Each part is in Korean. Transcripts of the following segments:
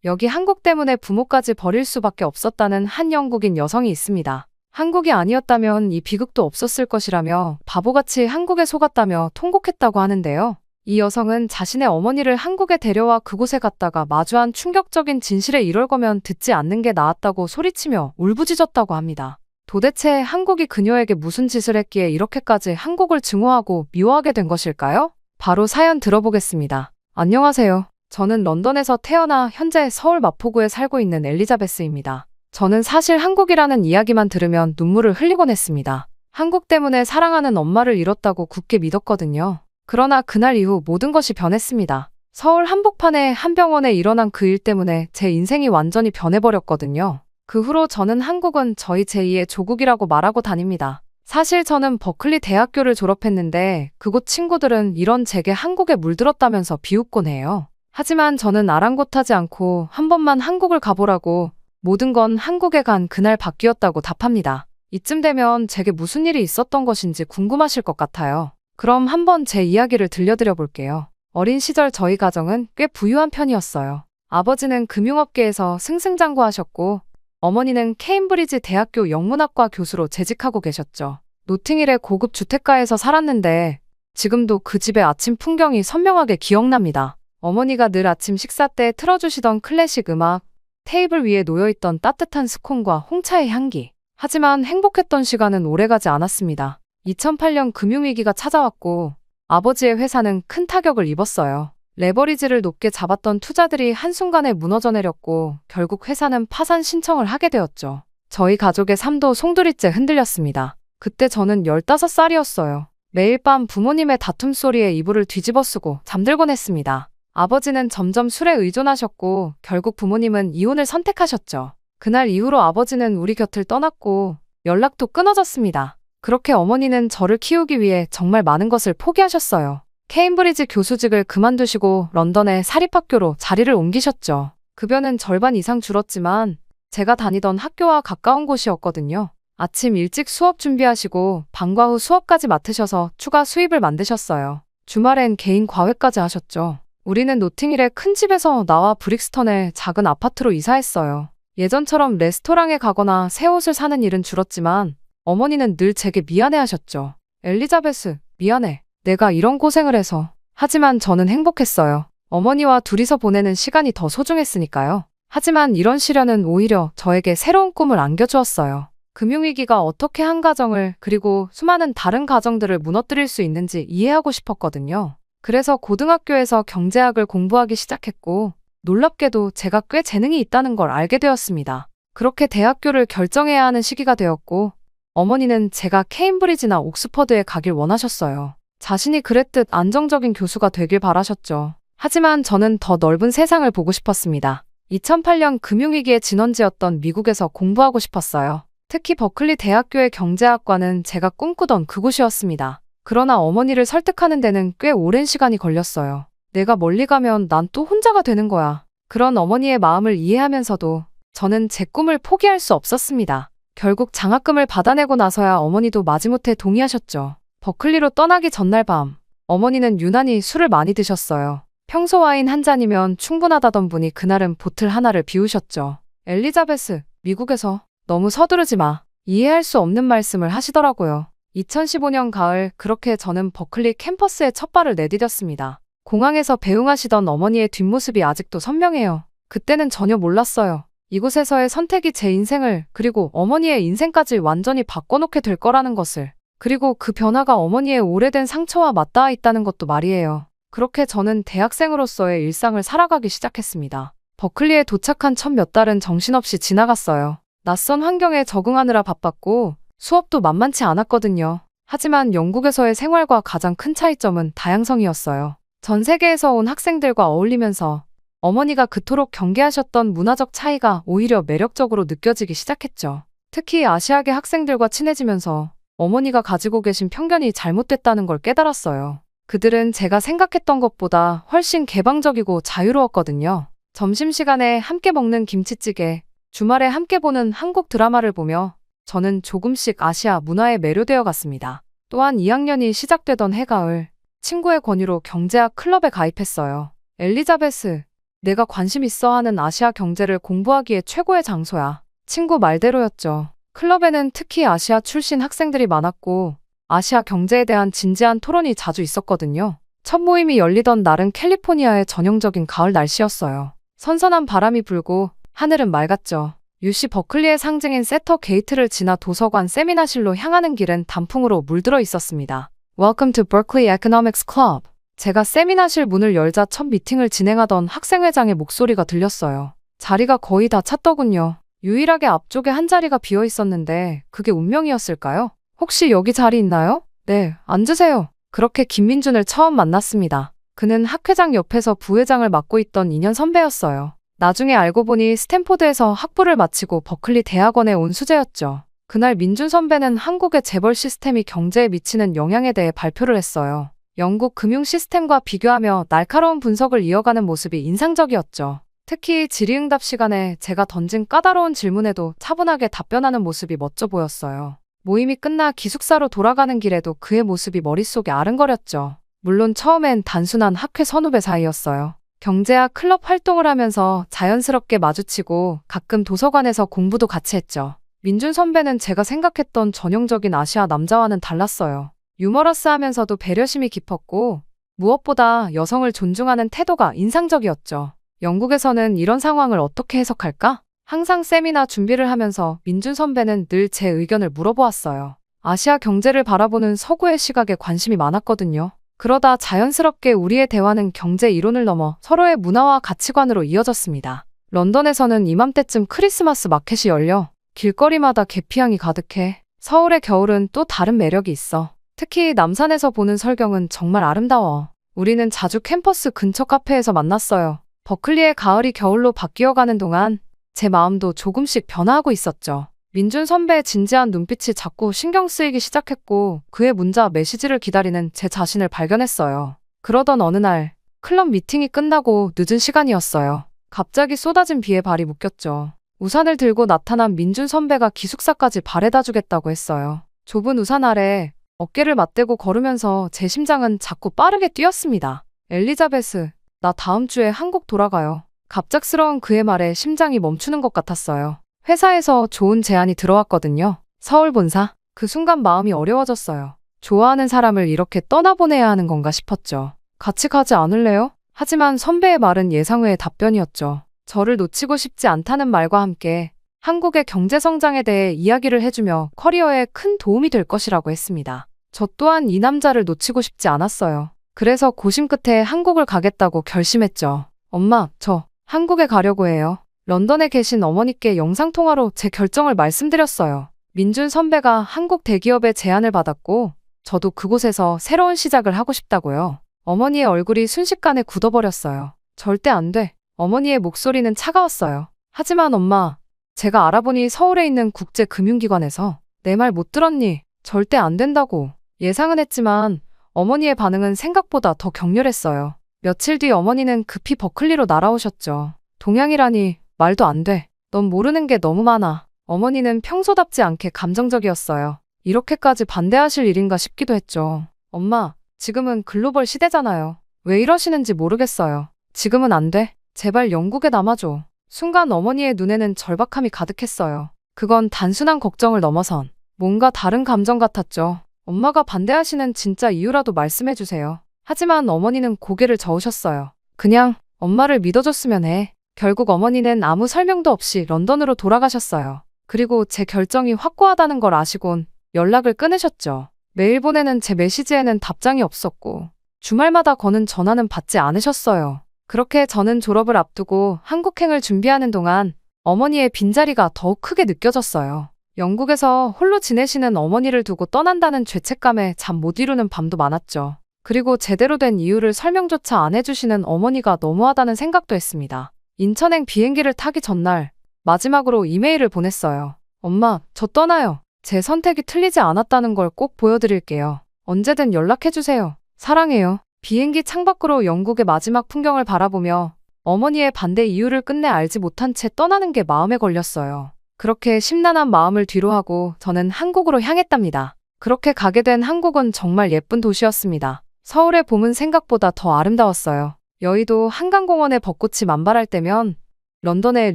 여기 한국 때문에 부모까지 버릴 수밖에 없었다는 한 영국인 여성이 있습니다. 한국이 아니었다면 이 비극도 없었을 것이라며 바보같이 한국에 속았다며 통곡했다고 하는데요. 이 여성은 자신의 어머니를 한국에 데려와 그곳에 갔다가 마주한 충격적인 진실에 이럴 거면 듣지 않는 게 나았다고 소리치며 울부짖었다고 합니다. 도대체 한국이 그녀에게 무슨 짓을 했기에 이렇게까지 한국을 증오하고 미워하게 된 것일까요? 바로 사연 들어보겠습니다. 안녕하세요. 저는 런던에서 태어나 현재 서울 마포구에 살고 있는 엘리자베스입니다. 저는 사실 한국이라는 이야기만 들으면 눈물을 흘리곤 했습니다. 한국 때문에 사랑하는 엄마를 잃었다고 굳게 믿었거든요. 그러나 그날 이후 모든 것이 변했습니다. 서울 한복판의 한 병원에 일어난 그 일 때문에 제 인생이 완전히 변해버렸거든요. 그 후로 저는 한국은 저희 제2의 조국이라고 말하고 다닙니다. 사실 저는 버클리 대학교를 졸업했는데 그곳 친구들은 이런 제게 한국에 물들었다면서 비웃곤 해요. 하지만 저는 아랑곳하지 않고 한 번만 한국을 가보라고 모든 건 한국에 간 그날 바뀌었다고 답합니다. 이쯤 되면 제게 무슨 일이 있었던 것인지 궁금하실 것 같아요. 그럼 한번 제 이야기를 들려드려 볼게요. 어린 시절 저희 가정은 꽤 부유한 편이었어요. 아버지는 금융업계에서 승승장구하셨고 어머니는 케임브리지 대학교 영문학과 교수로 재직하고 계셨죠. 노팅힐의 고급 주택가에서 살았는데 지금도 그 집의 아침 풍경이 선명하게 기억납니다. 어머니가 늘 아침 식사 때 틀어주시던 클래식 음악, 테이블 위에 놓여있던 따뜻한 스콘과 홍차의 향기. 하지만 행복했던 시간은 오래가지 않았습니다. 2008년 금융위기가 찾아왔고 아버지의 회사는 큰 타격을 입었어요. 레버리지를 높게 잡았던 투자들이 한순간에 무너져 내렸고 결국 회사는 파산 신청을 하게 되었죠. 저희 가족의 삶도 송두리째 흔들렸습니다. 그때 저는 15살이었어요. 매일 밤 부모님의 다툼 소리에 이불을 뒤집어 쓰고 잠들곤 했습니다. 아버지는 점점 술에 의존하셨고 결국 부모님은 이혼을 선택하셨죠. 그날 이후로 아버지는 우리 곁을 떠났고 연락도 끊어졌습니다. 그렇게 어머니는 저를 키우기 위해 정말 많은 것을 포기하셨어요. 케임브리지 교수직을 그만두시고 런던의 사립학교로 자리를 옮기셨죠. 급여는 절반 이상 줄었지만 제가 다니던 학교와 가까운 곳이었거든요. 아침 일찍 수업 준비하시고 방과 후 수업까지 맡으셔서 추가 수입을 만드셨어요. 주말엔 개인 과외까지 하셨죠. 우리는 노팅힐의 큰 집에서 나와 브릭스턴의 작은 아파트로 이사했어요. 예전처럼 레스토랑에 가거나 새 옷을 사는 일은 줄었지만 어머니는 늘 제게 미안해하셨죠. 엘리자베스, 미안해. 내가 이런 고생을 해서. 하지만 저는 행복했어요. 어머니와 둘이서 보내는 시간이 더 소중했으니까요. 하지만 이런 시련은 오히려 저에게 새로운 꿈을 안겨주었어요. 금융위기가 어떻게 한 가정을 그리고 수많은 다른 가정들을 무너뜨릴 수 있는지 이해하고 싶었거든요. 그래서 고등학교에서 경제학을 공부하기 시작했고 놀랍게도 제가 꽤 재능이 있다는 걸 알게 되었습니다. 그렇게 대학교를 결정해야 하는 시기가 되었고 어머니는 제가 케임브리지나 옥스퍼드에 가길 원하셨어요. 자신이 그랬듯 안정적인 교수가 되길 바라셨죠. 하지만 저는 더 넓은 세상을 보고 싶었습니다. 2008년 금융위기의 진원지였던 미국에서 공부하고 싶었어요. 특히 버클리 대학교의 경제학과는 제가 꿈꾸던 그곳이었습니다. 그러나 어머니를 설득하는 데는 꽤 오랜 시간이 걸렸어요. 내가 멀리 가면 난 또 혼자가 되는 거야. 그런 어머니의 마음을 이해하면서도 저는 제 꿈을 포기할 수 없었습니다. 결국 장학금을 받아내고 나서야 어머니도 마지못해 동의하셨죠. 버클리로 떠나기 전날 밤, 어머니는 유난히 술을 많이 드셨어요. 평소 와인 한 잔이면 충분하다던 분이 그날은 보틀 하나를 비우셨죠. 엘리자베스, 미국에서 너무 서두르지 마. 이해할 수 없는 말씀을 하시더라고요. 2015년 가을 그렇게 저는 버클리 캠퍼스에 첫 발을 내디뎠습니다. 공항에서 배웅하시던 어머니의 뒷모습이 아직도 선명해요. 그때는 전혀 몰랐어요. 이곳에서의 선택이 제 인생을 그리고 어머니의 인생까지 완전히 바꿔놓게 될 거라는 것을. 그리고 그 변화가 어머니의 오래된 상처와 맞닿아 있다는 것도 말이에요. 그렇게 저는 대학생으로서의 일상을 살아가기 시작했습니다. 버클리에 도착한 첫 몇 달은 정신없이 지나갔어요. 낯선 환경에 적응하느라 바빴고 수업도 만만치 않았거든요. 하지만 영국에서의 생활과 가장 큰 차이점은 다양성이었어요. 전 세계에서 온 학생들과 어울리면서 어머니가 그토록 경계하셨던 문화적 차이가 오히려 매력적으로 느껴지기 시작했죠. 특히 아시아계 학생들과 친해지면서 어머니가 가지고 계신 편견이 잘못됐다는 걸 깨달았어요. 그들은 제가 생각했던 것보다 훨씬 개방적이고 자유로웠거든요. 점심시간에 함께 먹는 김치찌개, 주말에 함께 보는 한국 드라마를 보며 저는 조금씩 아시아 문화에 매료되어 갔습니다. 또한 2학년이 시작되던 해가을, 친구의 권유로 경제학 클럽에 가입했어요. 엘리자베스, 내가 관심 있어 하는 아시아 경제를 공부하기에 최고의 장소야. 친구 말대로였죠. 클럽에는 특히 아시아 출신 학생들이 많았고 아시아 경제에 대한 진지한 토론이 자주 있었거든요. 첫 모임이 열리던 날은 캘리포니아의 전형적인 가을 날씨였어요. 선선한 바람이 불고 하늘은 맑았죠. UC 버클리의 상징인 세터 게이트를 지나 도서관 세미나실로 향하는 길은 단풍으로 물들어 있었습니다. Welcome to Berkeley Economics Club. 제가 세미나실 문을 열자 첫 미팅을 진행하던 학생회장의 목소리가 들렸어요. 자리가 거의 다 찼더군요. 유일하게 앞쪽에 한 자리가 비어 있었는데 그게 운명이었을까요? 혹시 여기 자리 있나요? 네, 앉으세요. 그렇게 김민준을 처음 만났습니다. 그는 학회장 옆에서 부회장을 맡고 있던 2년 선배였어요. 나중에 알고 보니 스탠포드에서 학부를 마치고 버클리 대학원에 온 수재였죠. 그날 민준 선배는 한국의 재벌 시스템이 경제에 미치는 영향에 대해 발표를 했어요. 영국 금융 시스템과 비교하며 날카로운 분석을 이어가는 모습이 인상적이었죠. 특히 질의응답 시간에 제가 던진 까다로운 질문에도 차분하게 답변하는 모습이 멋져 보였어요. 모임이 끝나 기숙사로 돌아가는 길에도 그의 모습이 머릿속에 아른거렸죠. 물론 처음엔 단순한 학회 선후배 사이였어요. 경제학 클럽 활동을 하면서 자연스럽게 마주치고 가끔 도서관에서 공부도 같이 했죠. 민준 선배는 제가 생각했던 전형적인 아시아 남자와는 달랐어요. 유머러스하면서도 배려심이 깊었고 무엇보다 여성을 존중하는 태도가 인상적이었죠. 영국에서는 이런 상황을 어떻게 해석할까? 항상 세미나 준비를 하면서 민준 선배는 늘 제 의견을 물어보았어요. 아시아 경제를 바라보는 서구의 시각에 관심이 많았거든요. 그러다 자연스럽게 우리의 대화는 경제 이론을 넘어 서로의 문화와 가치관으로 이어졌습니다. 런던에서는 이맘때쯤 크리스마스 마켓이 열려 길거리마다 계피향이 가득해. 서울의 겨울은 또 다른 매력이 있어. 특히 남산에서 보는 설경은 정말 아름다워. 우리는 자주 캠퍼스 근처 카페에서 만났어요. 버클리의 가을이 겨울로 바뀌어가는 동안 제 마음도 조금씩 변화하고 있었죠. 민준 선배의 진지한 눈빛이 자꾸 신경 쓰이기 시작했고 그의 문자 메시지를 기다리는 제 자신을 발견했어요. 그러던 어느 날 클럽 미팅이 끝나고 늦은 시간이었어요. 갑자기 쏟아진 비에 발이 묶였죠. 우산을 들고 나타난 민준 선배가 기숙사까지 바래다 주겠다고 했어요. 좁은 우산 아래 어깨를 맞대고 걸으면서 제 심장은 자꾸 빠르게 뛰었습니다. 엘리자베스, 나 다음 주에 한국 돌아가요. 갑작스러운 그의 말에 심장이 멈추는 것 같았어요. 회사에서 좋은 제안이 들어왔거든요. 서울 본사. 그 순간 마음이 어려워졌어요. 좋아하는 사람을 이렇게 떠나보내야 하는 건가 싶었죠. 같이 가지 않을래요? 하지만 선배의 말은 예상 외의 답변이었죠. 저를 놓치고 싶지 않다는 말과 함께 한국의 경제 성장에 대해 이야기를 해주며 커리어에 큰 도움이 될 것이라고 했습니다. 저 또한 이 남자를 놓치고 싶지 않았어요. 그래서 고심 끝에 한국을 가겠다고 결심했죠. 엄마, 저 한국에 가려고 해요. 런던에 계신 어머니께 영상통화로 제 결정을 말씀드렸어요. 민준 선배가 한국 대기업의 제안을 받았고 저도 그곳에서 새로운 시작을 하고 싶다고요. 어머니의 얼굴이 순식간에 굳어버렸어요. 절대 안 돼. 어머니의 목소리는 차가웠어요. 하지만 엄마, 제가 알아보니 서울에 있는 국제금융기관에서 내 말 못 들었니? 절대 안 된다고. 예상은 했지만 어머니의 반응은 생각보다 더 격렬했어요. 며칠 뒤 어머니는 급히 버클리로 날아오셨죠. 동양이라니 말도 안 돼. 넌 모르는 게 너무 많아. 어머니는 평소답지 않게 감정적이었어요. 이렇게까지 반대하실 일인가 싶기도 했죠. 엄마, 지금은 글로벌 시대잖아요. 왜 이러시는지 모르겠어요. 지금은 안 돼. 제발 영국에 남아줘. 순간 어머니의 눈에는 절박함이 가득했어요. 그건 단순한 걱정을 넘어선 뭔가 다른 감정 같았죠. 엄마가 반대하시는 진짜 이유라도 말씀해주세요. 하지만 어머니는 고개를 저으셨어요. 그냥 엄마를 믿어줬으면 해. 결국 어머니는 아무 설명도 없이 런던으로 돌아가셨어요. 그리고 제 결정이 확고하다는 걸 아시곤 연락을 끊으셨죠. 매일 보내는 제 메시지에는 답장이 없었고 주말마다 거는 전화는 받지 않으셨어요. 그렇게 저는 졸업을 앞두고 한국행을 준비하는 동안 어머니의 빈자리가 더욱 크게 느껴졌어요. 영국에서 홀로 지내시는 어머니를 두고 떠난다는 죄책감에 잠 못 이루는 밤도 많았죠. 그리고 제대로 된 이유를 설명조차 안 해주시는 어머니가 너무하다는 생각도 했습니다. 인천행 비행기를 타기 전날 마지막으로 이메일을 보냈어요. 엄마, 저 떠나요. 제 선택이 틀리지 않았다는 걸 꼭 보여드릴게요. 언제든 연락해주세요. 사랑해요. 비행기 창밖으로 영국의 마지막 풍경을 바라보며 어머니의 반대 이유를 끝내 알지 못한 채 떠나는 게 마음에 걸렸어요. 그렇게 심란한 마음을 뒤로하고 저는 한국으로 향했답니다. 그렇게 가게 된 한국은 정말 예쁜 도시였습니다. 서울의 봄은 생각보다 더 아름다웠어요. 여의도 한강공원의 벚꽃이 만발할 때면 런던의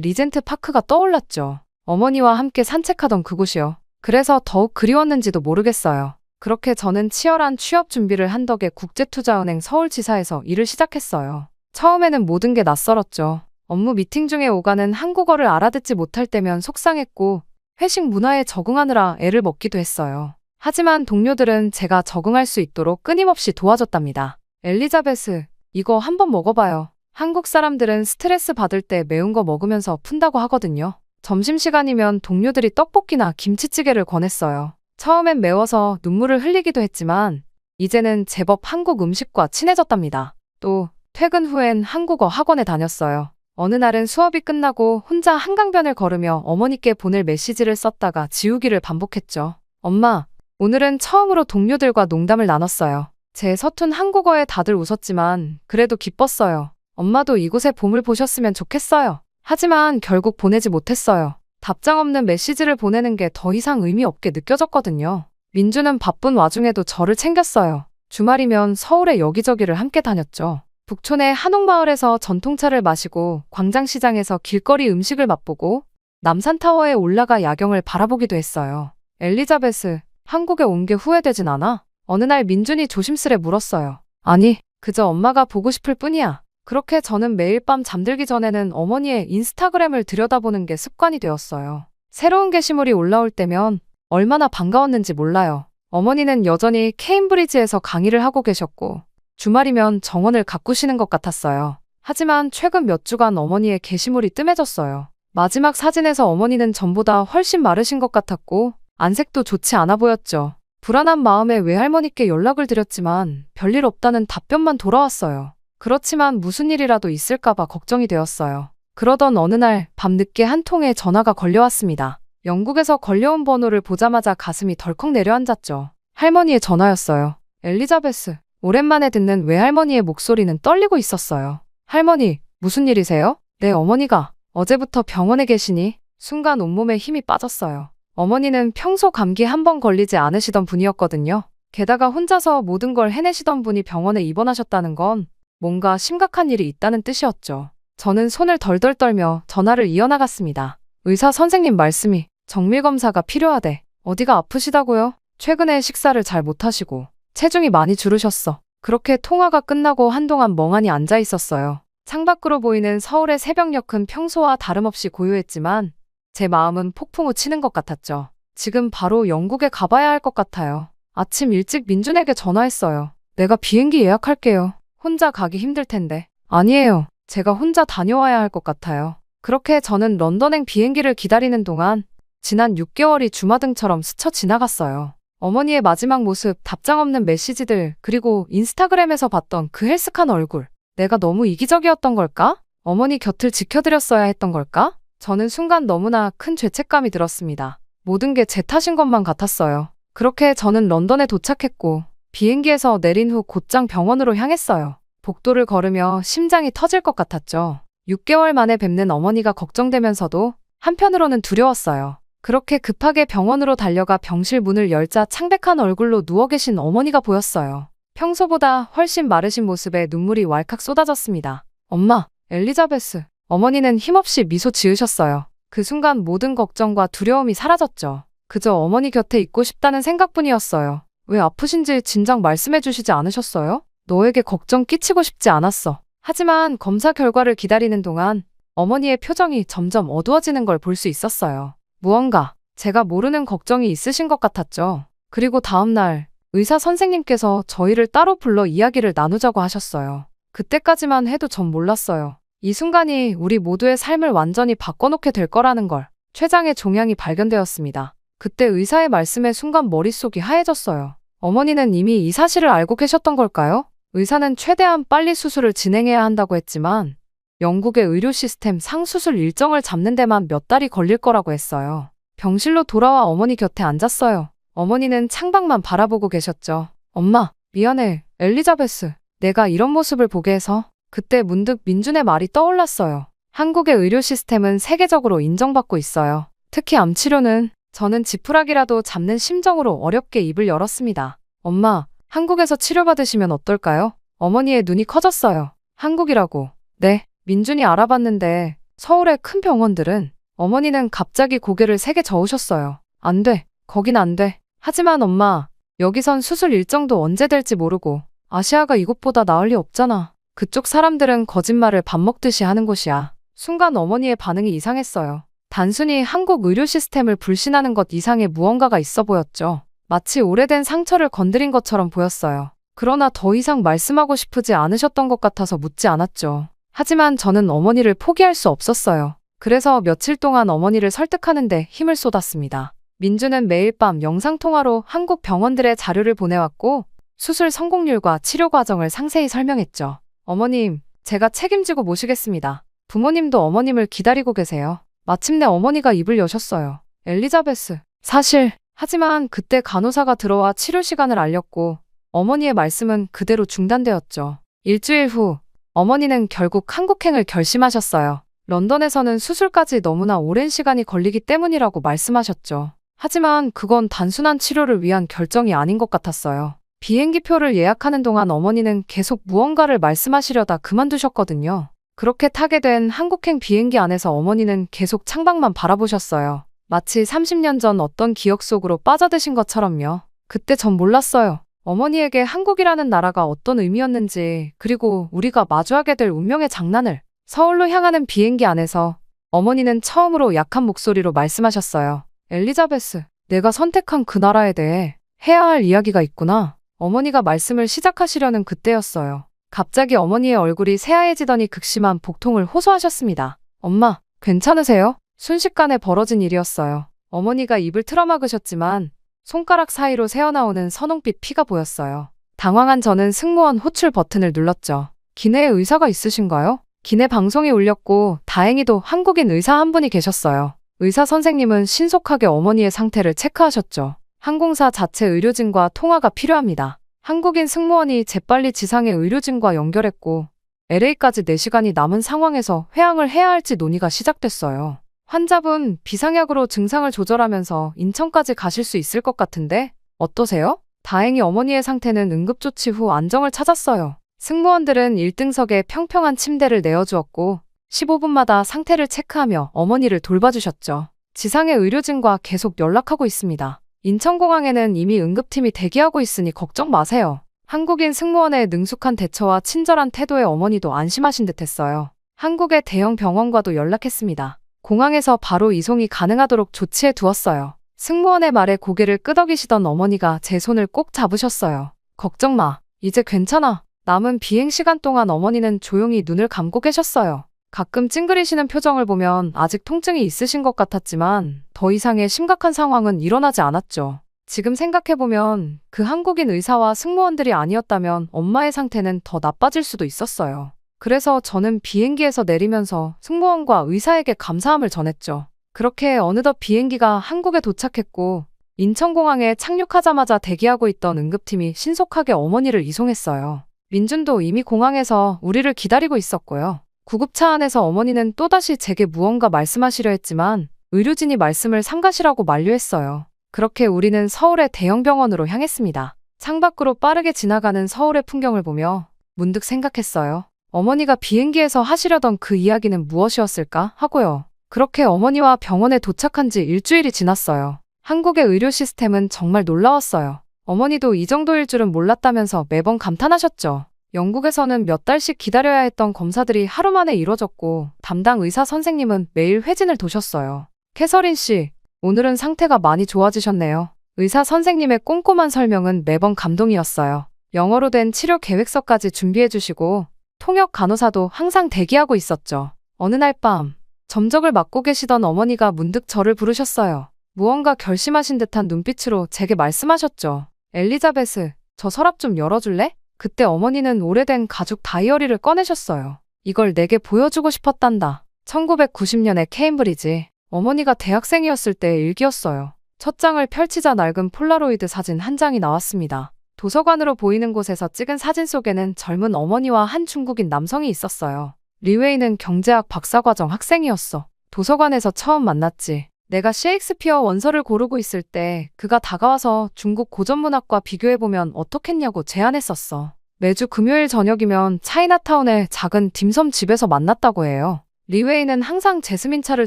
리젠트 파크가 떠올랐죠. 어머니와 함께 산책하던 그곳이요. 그래서 더욱 그리웠는지도 모르겠어요. 그렇게 저는 치열한 취업 준비를 한 덕에 국제투자은행 서울지사에서 일을 시작했어요. 처음에는 모든 게 낯설었죠. 업무 미팅 중에 오가는 한국어를 알아듣지 못할 때면 속상했고 회식 문화에 적응하느라 애를 먹기도 했어요. 하지만 동료들은 제가 적응할 수 있도록 끊임없이 도와줬답니다. 엘리자베스, 이거 한번 먹어봐요. 한국 사람들은 스트레스 받을 때 매운 거 먹으면서 푼다고 하거든요. 점심시간이면 동료들이 떡볶이나 김치찌개를 권했어요. 처음엔 매워서 눈물을 흘리기도 했지만 이제는 제법 한국 음식과 친해졌답니다. 또 퇴근 후엔 한국어 학원에 다녔어요. 어느 날은 수업이 끝나고 혼자 한강변을 걸으며 어머니께 보낼 메시지를 썼다가 지우기를 반복했죠. 엄마, 오늘은 처음으로 동료들과 농담을 나눴어요. 제 서툰 한국어에 다들 웃었지만 그래도 기뻤어요. 엄마도 이곳의 봄을 보셨으면 좋겠어요. 하지만 결국 보내지 못했어요. 답장 없는 메시지를 보내는 게 더 이상 의미 없게 느껴졌거든요. 민주는 바쁜 와중에도 저를 챙겼어요. 주말이면 서울의 여기저기를 함께 다녔죠. 북촌의 한옥마을에서 전통차를 마시고 광장시장에서 길거리 음식을 맛보고 남산타워에 올라가 야경을 바라보기도 했어요. 엘리자베스, 한국에 온 게 후회되진 않아? 어느 날 민준이 조심스레 물었어요. 아니, 그저 엄마가 보고 싶을 뿐이야. 그렇게 저는 매일 밤 잠들기 전에는 어머니의 인스타그램을 들여다보는 게 습관이 되었어요. 새로운 게시물이 올라올 때면 얼마나 반가웠는지 몰라요. 어머니는 여전히 케임브리지에서 강의를 하고 계셨고 주말이면 정원을 가꾸시는 것 같았어요. 하지만 최근 몇 주간 어머니의 게시물이 뜸해졌어요. 마지막 사진에서 어머니는 전보다 훨씬 마르신 것 같았고 안색도 좋지 않아 보였죠. 불안한 마음에 외할머니께 연락을 드렸지만 별일 없다는 답변만 돌아왔어요. 그렇지만 무슨 일이라도 있을까봐 걱정이 되었어요. 그러던 어느 날 밤늦게 한 통의 전화가 걸려왔습니다. 영국에서 걸려온 번호를 보자마자 가슴이 덜컥 내려앉았죠. 할머니의 전화였어요. 엘리자베스, 오랜만에 듣는 외할머니의 목소리는 떨리고 있었어요. 할머니, 무슨 일이세요? 네, 어머니가 어제부터 병원에 계시니 순간 온몸에 힘이 빠졌어요. 어머니는 평소 감기 한 번 걸리지 않으시던 분이었거든요. 게다가 혼자서 모든 걸 해내시던 분이 병원에 입원하셨다는 건 뭔가 심각한 일이 있다는 뜻이었죠. 저는 손을 덜덜 떨며 전화를 이어나갔습니다. 의사 선생님 말씀이 정밀검사가 필요하대. 어디가 아프시다고요? 최근에 식사를 잘 못하시고 체중이 많이 줄으셨어. 그렇게 통화가 끝나고 한동안 멍하니 앉아 있었어요. 창밖으로 보이는 서울의 새벽녘은 평소와 다름없이 고요했지만 제 마음은 폭풍우 치는 것 같았죠. 지금 바로 영국에 가봐야 할 것 같아요. 아침 일찍 민준에게 전화했어요. 내가 비행기 예약할게요. 혼자 가기 힘들 텐데. 아니에요. 제가 혼자 다녀와야 할 것 같아요. 그렇게 저는 런던행 비행기를 기다리는 동안 지난 6개월이 주마등처럼 스쳐 지나갔어요. 어머니의 마지막 모습, 답장 없는 메시지들, 그리고 인스타그램에서 봤던 그 헬스칸 얼굴. 내가 너무 이기적이었던 걸까? 어머니 곁을 지켜드렸어야 했던 걸까? 저는 순간 너무나 큰 죄책감이 들었습니다. 모든 게 제 탓인 것만 같았어요. 그렇게 저는 런던에 도착했고 비행기에서 내린 후 곧장 병원으로 향했어요. 복도를 걸으며 심장이 터질 것 같았죠. 6개월 만에 뵙는 어머니가 걱정되면서도 한편으로는 두려웠어요. 그렇게 급하게 병원으로 달려가 병실 문을 열자 창백한 얼굴로 누워 계신 어머니가 보였어요. 평소보다 훨씬 마르신 모습에 눈물이 왈칵 쏟아졌습니다. 엄마, 엘리자베스. 어머니는 힘없이 미소 지으셨어요. 그 순간 모든 걱정과 두려움이 사라졌죠. 그저 어머니 곁에 있고 싶다는 생각뿐이었어요. 왜 아프신지 진작 말씀해 주시지 않으셨어요? 너에게 걱정 끼치고 싶지 않았어. 하지만 검사 결과를 기다리는 동안 어머니의 표정이 점점 어두워지는 걸 볼 수 있었어요. 무언가 제가 모르는 걱정이 있으신 것 같았죠. 그리고 다음 날 의사 선생님께서 저희를 따로 불러 이야기를 나누자고 하셨어요. 그때까지만 해도 전 몰랐어요. 이 순간이 우리 모두의 삶을 완전히 바꿔놓게 될 거라는 걸. 췌장의 종양이 발견되었습니다. 그때 의사의 말씀에 순간 머릿속이 하얘졌어요. 어머니는 이미 이 사실을 알고 계셨던 걸까요? 의사는 최대한 빨리 수술을 진행해야 한다고 했지만 영국의 의료 시스템 상수술 일정을 잡는 데만 몇 달이 걸릴 거라고 했어요. 병실로 돌아와 어머니 곁에 앉았어요. 어머니는 창밖만 바라보고 계셨죠. 엄마, 미안해, 엘리자베스. 내가 이런 모습을 보게 해서. 그때 문득 민준의 말이 떠올랐어요. 한국의 의료 시스템은 세계적으로 인정받고 있어요. 특히 암 치료는. 저는 지푸라기라도 잡는 심정으로 어렵게 입을 열었습니다. 엄마, 한국에서 치료받으시면 어떨까요? 어머니의 눈이 커졌어요. 한국이라고. 네. 민준이 알아봤는데 서울의 큰 병원들은 어머니는 갑자기 고개를 세게 저으셨어요. 안 돼. 거긴 안 돼. 하지만 엄마, 여기선 수술 일정도 언제 될지 모르고 아시아가 이곳보다 나을 리 없잖아. 그쪽 사람들은 거짓말을 밥 먹듯이 하는 곳이야. 순간 어머니의 반응이 이상했어요. 단순히 한국 의료 시스템을 불신하는 것 이상의 무언가가 있어 보였죠. 마치 오래된 상처를 건드린 것처럼 보였어요. 그러나 더 이상 말씀하고 싶지 않으셨던 것 같아서 묻지 않았죠. 하지만 저는 어머니를 포기할 수 없었어요. 그래서 며칠 동안 어머니를 설득하는데 힘을 쏟았습니다. 민주는 매일 밤 영상통화로 한국 병원들의 자료를 보내왔고 수술 성공률과 치료 과정을 상세히 설명했죠. 어머님, 제가 책임지고 모시겠습니다. 부모님도 어머님을 기다리고 계세요. 마침내 어머니가 입을 여셨어요. 엘리자베스. 사실, 하지만 그때 간호사가 들어와 치료 시간을 알렸고 어머니의 말씀은 그대로 중단되었죠. 일주일 후, 어머니는 결국 한국행을 결심하셨어요. 런던에서는 수술까지 너무나 오랜 시간이 걸리기 때문이라고 말씀하셨죠. 하지만 그건 단순한 치료를 위한 결정이 아닌 것 같았어요. 비행기표를 예약하는 동안 어머니는 계속 무언가를 말씀하시려다 그만두셨거든요. 그렇게 타게 된 한국행 비행기 안에서 어머니는 계속 창밖만 바라보셨어요. 마치 30년 전 어떤 기억 속으로 빠져드신 것처럼요. 그때 전 몰랐어요. 어머니에게 한국이라는 나라가 어떤 의미였는지, 그리고 우리가 마주하게 될 운명의 장난을. 서울로 향하는 비행기 안에서 어머니는 처음으로 약한 목소리로 말씀하셨어요. 엘리자베스, 내가 선택한 그 나라에 대해 해야 할 이야기가 있구나. 어머니가 말씀을 시작하시려는 그때였어요. 갑자기 어머니의 얼굴이 새하얘지더니 극심한 복통을 호소하셨습니다. 엄마, 괜찮으세요? 순식간에 벌어진 일이었어요. 어머니가 입을 틀어막으셨지만 손가락 사이로 새어나오는 선홍빛 피가 보였어요. 당황한 저는 승무원 호출 버튼을 눌렀죠. 기내에 의사가 있으신가요? 기내 방송이 울렸고 다행히도 한국인 의사 한 분이 계셨어요. 의사 선생님은 신속하게 어머니의 상태를 체크하셨죠. 항공사 자체 의료진과 통화가 필요합니다. 한국인 승무원이 재빨리 지상의 의료진과 연결했고 LA까지 4시간이 남은 상황에서 회항을 해야 할지 논의가 시작됐어요. 환자분 비상약으로 증상을 조절하면서 인천까지 가실 수 있을 것 같은데 어떠세요? 다행히 어머니의 상태는 응급조치 후 안정을 찾았어요. 승무원들은 1등석에 평평한 침대를 내어주었고 15분마다 상태를 체크하며 어머니를 돌봐주셨죠. 지상의 의료진과 계속 연락하고 있습니다. 인천공항에는 이미 응급팀이 대기하고 있으니 걱정 마세요. 한국인 승무원의 능숙한 대처와 친절한 태도에 어머니도 안심하신 듯했어요. 한국의 대형 병원과도 연락했습니다. 공항에서 바로 이송이 가능하도록 조치해 두었어요. 승무원의 말에 고개를 끄덕이시던 어머니가 제 손을 꼭 잡으셨어요. 걱정 마. 이제 괜찮아. 남은 비행 시간 동안 어머니는 조용히 눈을 감고 계셨어요. 가끔 찡그리시는 표정을 보면 아직 통증이 있으신 것 같았지만 더 이상의 심각한 상황은 일어나지 않았죠. 지금 생각해보면 그 한국인 의사와 승무원들이 아니었다면 엄마의 상태는 더 나빠질 수도 있었어요. 그래서 저는 비행기에서 내리면서 승무원과 의사에게 감사함을 전했죠. 그렇게 어느덧 비행기가 한국에 도착했고 인천공항에 착륙하자마자 대기하고 있던 응급팀이 신속하게 어머니를 이송했어요. 민준도 이미 공항에서 우리를 기다리고 있었고요. 구급차 안에서 어머니는 또다시 제게 무언가 말씀하시려 했지만 의료진이 말씀을 삼가시라고 만류했어요. 그렇게 우리는 서울의 대형 병원으로 향했습니다. 창밖으로 빠르게 지나가는 서울의 풍경을 보며 문득 생각했어요. 어머니가 비행기에서 하시려던 그 이야기는 무엇이었을까 하고요. 그렇게 어머니와 병원에 도착한 지 일주일이 지났어요. 한국의 의료 시스템은 정말 놀라웠어요. 어머니도 이 정도일 줄은 몰랐다면서 매번 감탄하셨죠. 영국에서는 몇 달씩 기다려야 했던 검사들이 하루 만에 이뤄졌고 담당 의사 선생님은 매일 회진을 도셨어요. 캐서린 씨, 오늘은 상태가 많이 좋아지셨네요. 의사 선생님의 꼼꼼한 설명은 매번 감동이었어요. 영어로 된 치료 계획서까지 준비해 주시고 통역 간호사도 항상 대기하고 있었죠. 어느 날 밤, 점적을 맡고 계시던 어머니가 문득 저를 부르셨어요. 무언가 결심하신 듯한 눈빛으로 제게 말씀하셨죠. 엘리자베스, 저 서랍 좀 열어줄래? 그때 어머니는 오래된 가죽 다이어리를 꺼내셨어요. 이걸 내게 보여주고 싶었단다. 1990년에 케임브리지. 어머니가 대학생이었을 때의 일기였어요. 첫 장을 펼치자 낡은 폴라로이드 사진 한 장이 나왔습니다. 도서관으로 보이는 곳에서 찍은 사진 속에는 젊은 어머니와 한 중국인 남성이 있었어요. 리웨이는 경제학 박사과정 학생이었어. 도서관에서 처음 만났지. 내가 셰익스피어 원서를 고르고 있을 때 그가 다가와서 중국 고전문학과 비교해보면 어떻겠냐고 제안했었어. 매주 금요일 저녁이면 차이나타운의 작은 딤섬 집에서 만났다고 해요. 리웨이는 항상 제스민 차를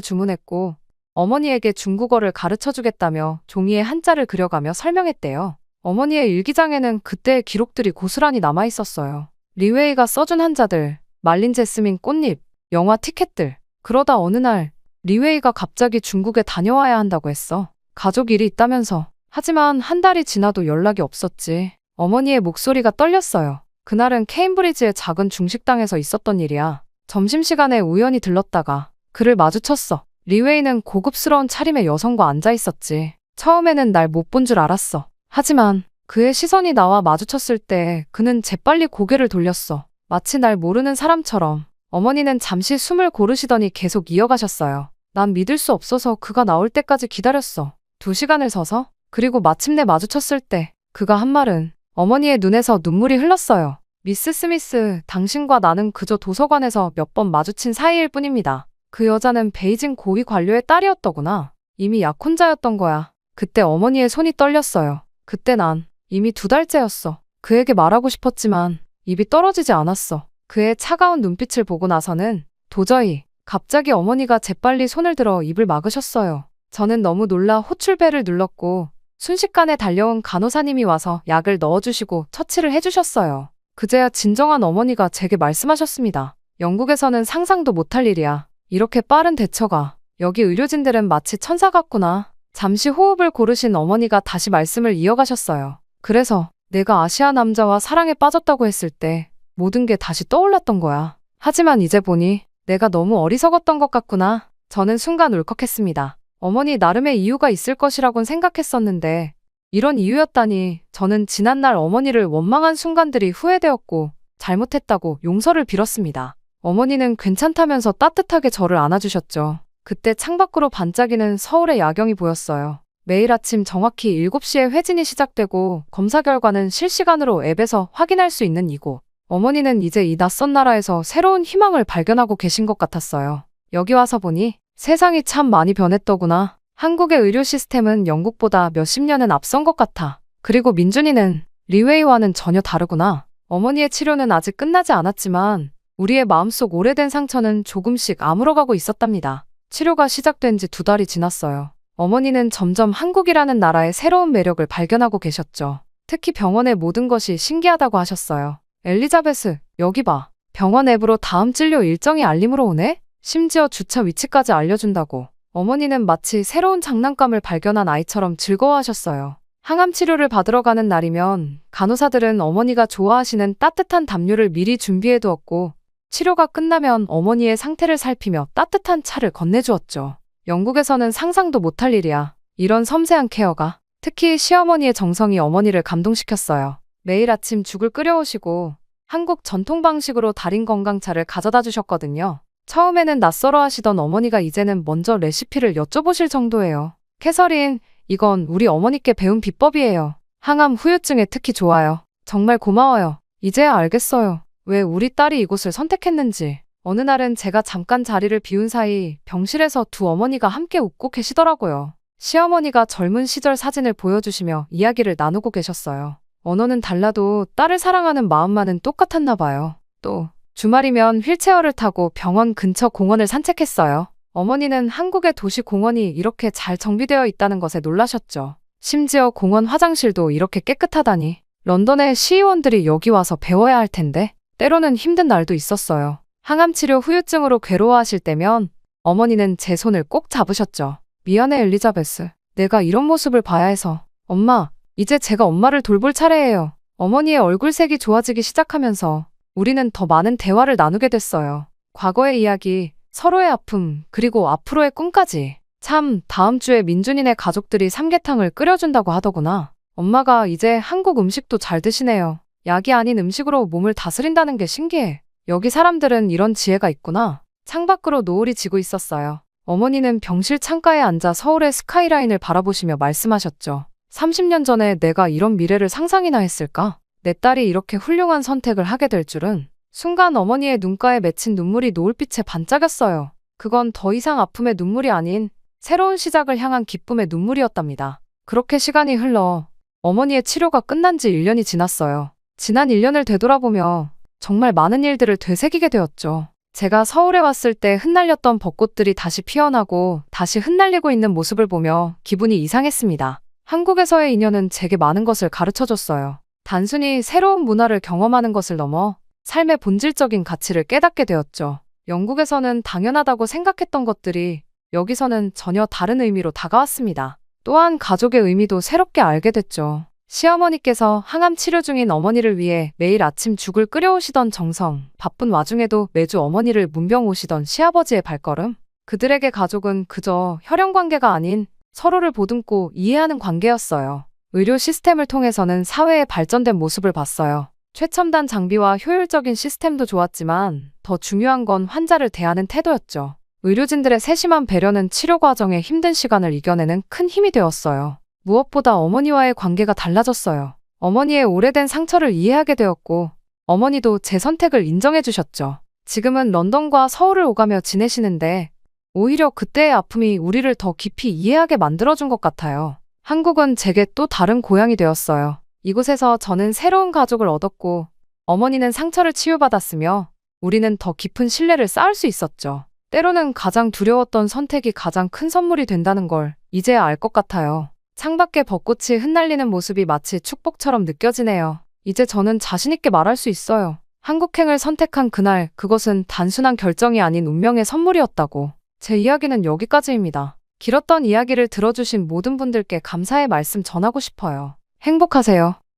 주문했고 어머니에게 중국어를 가르쳐주겠다며 종이에 한자를 그려가며 설명했대요. 어머니의 일기장에는 그때의 기록들이 고스란히 남아있었어요. 리웨이가 써준 한자들, 말린 제스민 꽃잎, 영화 티켓들. 그러다 어느 날 리웨이가 갑자기 중국에 다녀와야 한다고 했어. 가족 일이 있다면서. 하지만 한 달이 지나도 연락이 없었지. 어머니의 목소리가 떨렸어요. 그날은 케임브리지의 작은 중식당에서 있었던 일이야. 점심시간에 우연히 들렀다가 그를 마주쳤어. 리웨이는 고급스러운 차림의 여성과 앉아 있었지. 처음에는 날 못 본 줄 알았어. 하지만 그의 시선이 나와 마주쳤을 때 그는 재빨리 고개를 돌렸어. 마치 날 모르는 사람처럼. 어머니는 잠시 숨을 고르시더니 계속 이어가셨어요. 난 믿을 수 없어서 그가 나올 때까지 기다렸어. 2시간을 서서. 그리고 마침내 마주쳤을 때 그가 한 말은 어머니의 눈에서 눈물이 흘렀어요. 미스 스미스, 당신과 나는 그저 도서관에서 몇 번 마주친 사이일 뿐입니다. 그 여자는 베이징 고위 관료의 딸이었더구나. 이미 약혼자였던 거야. 그때 어머니의 손이 떨렸어요. 그때 난 이미 2달째였어. 그에게 말하고 싶었지만 입이 떨어지지 않았어. 그의 차가운 눈빛을 보고 나서는 도저히 갑자기 어머니가 재빨리 손을 들어 입을 막으셨어요. 저는 너무 놀라 호출벨을 눌렀고 순식간에 달려온 간호사님이 와서 약을 넣어주시고 처치를 해주셨어요. 그제야 진정한 어머니가 제게 말씀하셨습니다. 영국에서는 상상도 못할 일이야. 이렇게 빠른 대처가. 여기 의료진들은 마치 천사 같구나. 잠시 호흡을 고르신 어머니가 다시 말씀을 이어가셨어요. 그래서 내가 아시아 남자와 사랑에 빠졌다고 했을 때 모든 게 다시 떠올랐던 거야. 하지만 이제 보니 내가 너무 어리석었던 것 같구나. 저는 순간 울컥했습니다. 어머니 나름의 이유가 있을 것이라곤 생각했었는데 이런 이유였다니. 저는 지난날 어머니를 원망한 순간들이 후회되었고 잘못했다고 용서를 빌었습니다. 어머니는 괜찮다면서 따뜻하게 저를 안아주셨죠. 그때 창밖으로 반짝이는 서울의 야경이 보였어요. 매일 아침 정확히 7시에 회진이 시작되고 검사 결과는 실시간으로 앱에서 확인할 수 있는 이곳. 어머니는 이제 이 낯선 나라에서 새로운 희망을 발견하고 계신 것 같았어요. 여기 와서 보니 세상이 참 많이 변했더구나. 한국의 의료 시스템은 영국보다 몇십 년은 앞선 것 같아. 그리고 민준이는 리웨이와는 전혀 다르구나. 어머니의 치료는 아직 끝나지 않았지만 우리의 마음속 오래된 상처는 조금씩 아물어가고 있었답니다. 치료가 시작된 지 2달이 지났어요. 어머니는 점점 한국이라는 나라의 새로운 매력을 발견하고 계셨죠. 특히 병원의 모든 것이 신기하다고 하셨어요. 엘리자베스, 여기 봐. 병원 앱으로 다음 진료 일정이 알림으로 오네? 심지어 주차 위치까지 알려준다고. 어머니는 마치 새로운 장난감을 발견한 아이처럼 즐거워하셨어요. 항암 치료를 받으러 가는 날이면 간호사들은 어머니가 좋아하시는 따뜻한 담요를 미리 준비해 두었고 치료가 끝나면 어머니의 상태를 살피며 따뜻한 차를 건네주었죠. 영국에서는 상상도 못할 일이야. 이런 섬세한 케어가. 특히 시어머니의 정성이 어머니를 감동시켰어요. 매일 아침 죽을 끓여오시고 한국 전통 방식으로 달인 건강차를 가져다 주셨거든요. 처음에는 낯설어 하시던 어머니가 이제는 먼저 레시피를 여쭤보실 정도예요. 캐서린, 이건 우리 어머니께 배운 비법이에요. 항암 후유증에 특히 좋아요. 정말 고마워요. 이제야 알겠어요. 왜 우리 딸이 이곳을 선택했는지. 어느 날은 제가 잠깐 자리를 비운 사이 병실에서 두 어머니가 함께 웃고 계시더라고요. 시어머니가 젊은 시절 사진을 보여주시며 이야기를 나누고 계셨어요. 언어는 달라도 딸을 사랑하는 마음만은 똑같았나 봐요. 또 주말이면 휠체어를 타고 병원 근처 공원을 산책했어요. 어머니는 한국의 도시 공원이 이렇게 잘 정비되어 있다는 것에 놀라셨죠. 심지어 공원 화장실도 이렇게 깨끗하다니. 런던의 시의원들이 여기 와서 배워야 할 텐데. 때로는 힘든 날도 있었어요. 항암치료 후유증으로 괴로워하실 때면 어머니는 제 손을 꼭 잡으셨죠. 미안해 엘리자베스. 내가 이런 모습을 봐야 해서. 엄마, 이제 제가 엄마를 돌볼 차례예요. 어머니의 얼굴색이 좋아지기 시작하면서 우리는 더 많은 대화를 나누게 됐어요. 과거의 이야기, 서로의 아픔, 그리고 앞으로의 꿈까지. 참, 다음 주에 민준이네 가족들이 삼계탕을 끓여준다고 하더구나. 엄마가 이제 한국 음식도 잘 드시네요. 약이 아닌 음식으로 몸을 다스린다는 게 신기해. 여기 사람들은 이런 지혜가 있구나. 창밖으로 노을이 지고 있었어요. 어머니는 병실 창가에 앉아 서울의 스카이라인을 바라보시며 말씀하셨죠. 30년 전에 내가 이런 미래를 상상이나 했을까? 내 딸이 이렇게 훌륭한 선택을 하게 될 줄은. 순간 어머니의 눈가에 맺힌 눈물이 노을빛에 반짝였어요. 그건 더 이상 아픔의 눈물이 아닌 새로운 시작을 향한 기쁨의 눈물이었답니다. 그렇게 시간이 흘러 어머니의 치료가 끝난 지 1년이 지났어요. 지난 1년을 되돌아보며 정말 많은 일들을 되새기게 되었죠. 제가 서울에 왔을 때 흩날렸던 벚꽃들이 다시 피어나고 다시 흩날리고 있는 모습을 보며 기분이 이상했습니다. 한국에서의 인연은 제게 많은 것을 가르쳐줬어요. 단순히 새로운 문화를 경험하는 것을 넘어 삶의 본질적인 가치를 깨닫게 되었죠. 영국에서는 당연하다고 생각했던 것들이 여기서는 전혀 다른 의미로 다가왔습니다. 또한 가족의 의미도 새롭게 알게 됐죠. 시어머니께서 항암 치료 중인 어머니를 위해 매일 아침 죽을 끓여오시던 정성, 바쁜 와중에도 매주 어머니를 문병 오시던 시아버지의 발걸음. 그들에게 가족은 그저 혈연 관계가 아닌 서로를 보듬고 이해하는 관계였어요. 의료 시스템을 통해서는 사회의 발전된 모습을 봤어요. 최첨단 장비와 효율적인 시스템도 좋았지만 더 중요한 건 환자를 대하는 태도였죠. 의료진들의 세심한 배려는 치료 과정의 힘든 시간을 이겨내는 큰 힘이 되었어요. 무엇보다 어머니와의 관계가 달라졌어요. 어머니의 오래된 상처를 이해하게 되었고 어머니도 제 선택을 인정해 주셨죠. 지금은 런던과 서울을 오가며 지내시는데 오히려 그때의 아픔이 우리를 더 깊이 이해하게 만들어준 것 같아요. 한국은 제게 또 다른 고향이 되었어요. 이곳에서 저는 새로운 가족을 얻었고 어머니는 상처를 치유받았으며 우리는 더 깊은 신뢰를 쌓을 수 있었죠. 때로는 가장 두려웠던 선택이 가장 큰 선물이 된다는 걸 이제야 알 것 같아요. 창밖에 벚꽃이 흩날리는 모습이 마치 축복처럼 느껴지네요. 이제 저는 자신있게 말할 수 있어요. 한국행을 선택한 그날 그것은 단순한 결정이 아닌 운명의 선물이었다고. 제 이야기는 여기까지입니다. 길었던 이야기를 들어주신 모든 분들께 감사의 말씀 전하고 싶어요. 행복하세요.